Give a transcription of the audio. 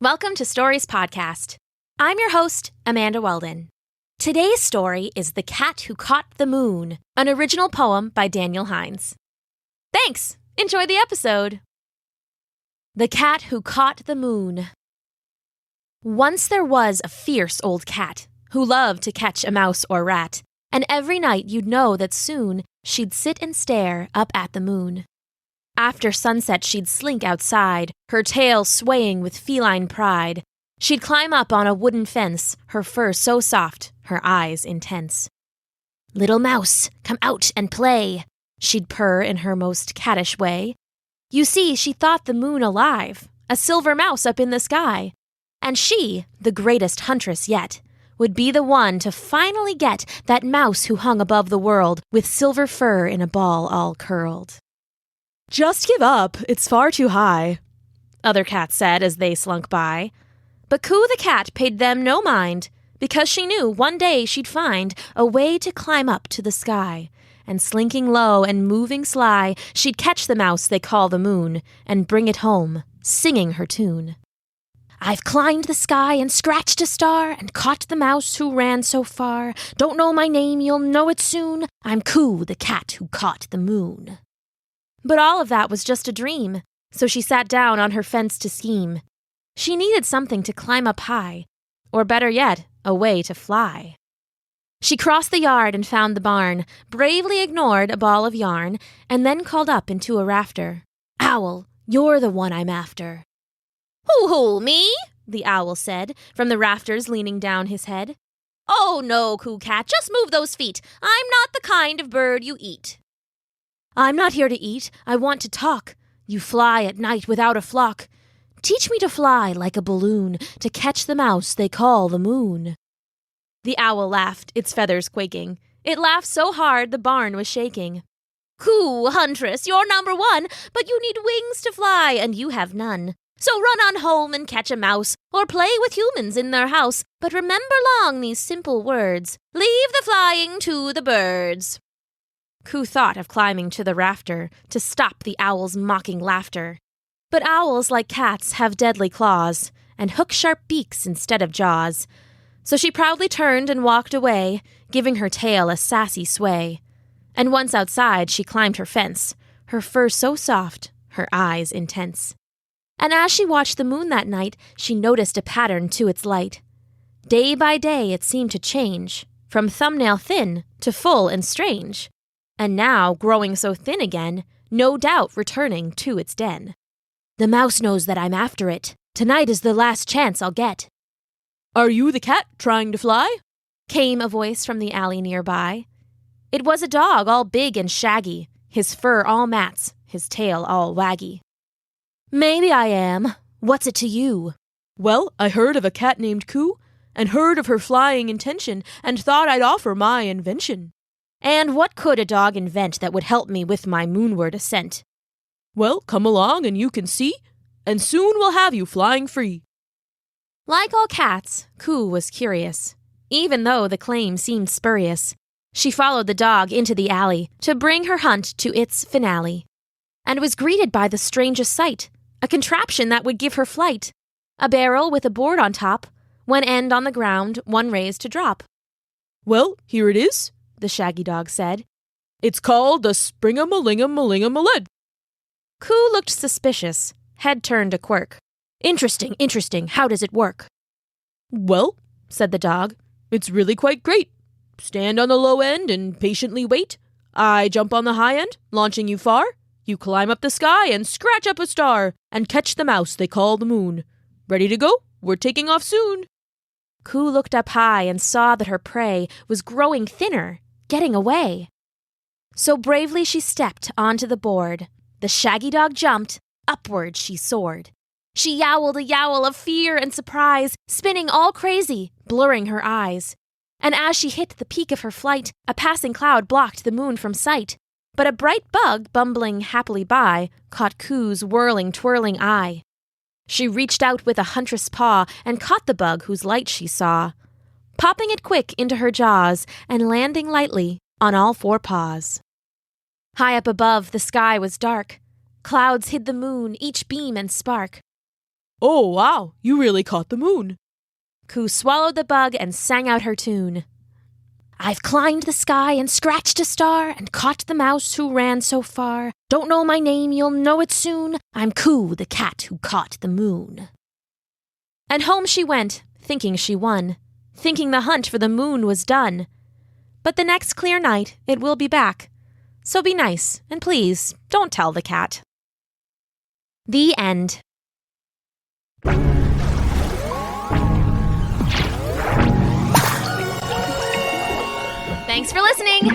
Welcome to Stories Podcast. I'm your host, Amanda Weldin. Today's story is The Cat Who Caught the Moon, an original poem by Daniel Hinds. Thanks! Enjoy the episode! The Cat Who Caught the Moon. Once there was a fierce old cat who loved to catch a mouse or rat, and every night you'd know that soon she'd sit and stare up at the moon. After sunset she'd slink outside, her tail swaying with feline pride. She'd climb up on a wooden fence, her fur so soft, her eyes intense. "Little mouse, come out and play," she'd purr in her most cattish way. You see, she thought the moon alive, a silver mouse up in the sky. And she, the greatest huntress yet, would be the one to finally get that mouse who hung above the world with silver fur in a ball all curled. "Just give up, it's far too high," other cats said as they slunk by. But Coo the cat paid them no mind, because she knew one day she'd find a way to climb up to the sky, and slinking low and moving sly, she'd catch the mouse they call the moon, and bring it home, singing her tune. "I've climbed the sky and scratched a star, and caught the mouse who ran so far. Don't know my name, you'll know it soon. I'm Coo the cat who caught the moon." But all of that was just a dream, so she sat down on her fence to scheme. She needed something to climb up high, or better yet, a way to fly. She crossed the yard and found the barn, bravely ignored a ball of yarn, and then called up into a rafter. "Owl, you're the one I'm after." "Who, me?" the owl said, from the rafters leaning down his head. "Oh no, Coo cat, just move those feet. I'm not the kind of bird you eat." "I'm not here to eat, I want to talk. You fly at night without a flock. Teach me to fly like a balloon, to catch the mouse they call the moon." The owl laughed, its feathers quaking. It laughed so hard the barn was shaking. "Coo, huntress, you're number one, but you need wings to fly, and you have none. So run on home and catch a mouse, or play with humans in their house. But remember long these simple words: leave the flying to the birds." Coo thought of climbing to the rafter to stop the owl's mocking laughter. But owls, like cats, have deadly claws and hook-sharp beaks instead of jaws. So she proudly turned and walked away, giving her tail a sassy sway. And once outside, she climbed her fence, her fur so soft, her eyes intense. And as she watched the moon that night, she noticed a pattern to its light. Day by day it seemed to change, from thumbnail thin to full and strange. And now, growing so thin again, no doubt returning to its den. "The mouse knows that I'm after it. Tonight is the last chance I'll get." "Are you the cat trying to fly?" came a voice from the alley nearby. It was a dog all big and shaggy, his fur all mats, his tail all waggy. "Maybe I am. What's it to you?" "Well, I heard of a cat named Coo, and heard of her flying intention, and thought I'd offer my invention." "And what could a dog invent that would help me with my moonward ascent?" "Well, come along and you can see, and soon we'll have you flying free." Like all cats, Coo was curious, even though the claim seemed spurious. She followed the dog into the alley to bring her hunt to its finale, and was greeted by the strangest sight, a contraption that would give her flight. A barrel with a board on top, one end on the ground, one raised to drop. "Well, here it is," the shaggy dog said. "It's called the Spring-a-Malingam-Malingam-a-Led." Coo looked suspicious, head turned a quirk. Interesting, how does it work?" "Well," said the dog, "it's really quite great. Stand on the low end and patiently wait. I jump on the high end, launching you far. You climb up the sky and scratch up a star, and catch the mouse they call the moon. Ready to go? We're taking off soon." Coo looked up high and saw that her prey was growing thinner, getting away. So bravely she stepped onto the board. The shaggy dog jumped, upward she soared. She yowled a yowl of fear and surprise, spinning all crazy, blurring her eyes. And as she hit the peak of her flight, a passing cloud blocked the moon from sight. But a bright bug, bumbling happily by, caught Coo's whirling, twirling eye. She reached out with a huntress paw and caught the bug whose light she saw, popping it quick into her jaws and landing lightly on all four paws. High up above, the sky was dark. Clouds hid the moon, each beam and spark. Oh, wow, you really caught the moon. Coo swallowed the bug and sang out her tune. I've climbed the sky and scratched a star and caught the mouse who ran so far. Don't know my name, you'll know it soon. I'm Coo, the cat who caught the moon. And home she went, thinking she won, thinking the hunt for the moon was done. But the next clear night it will be back. So be nice, and please, don't tell the cat. The end. Thanks for listening!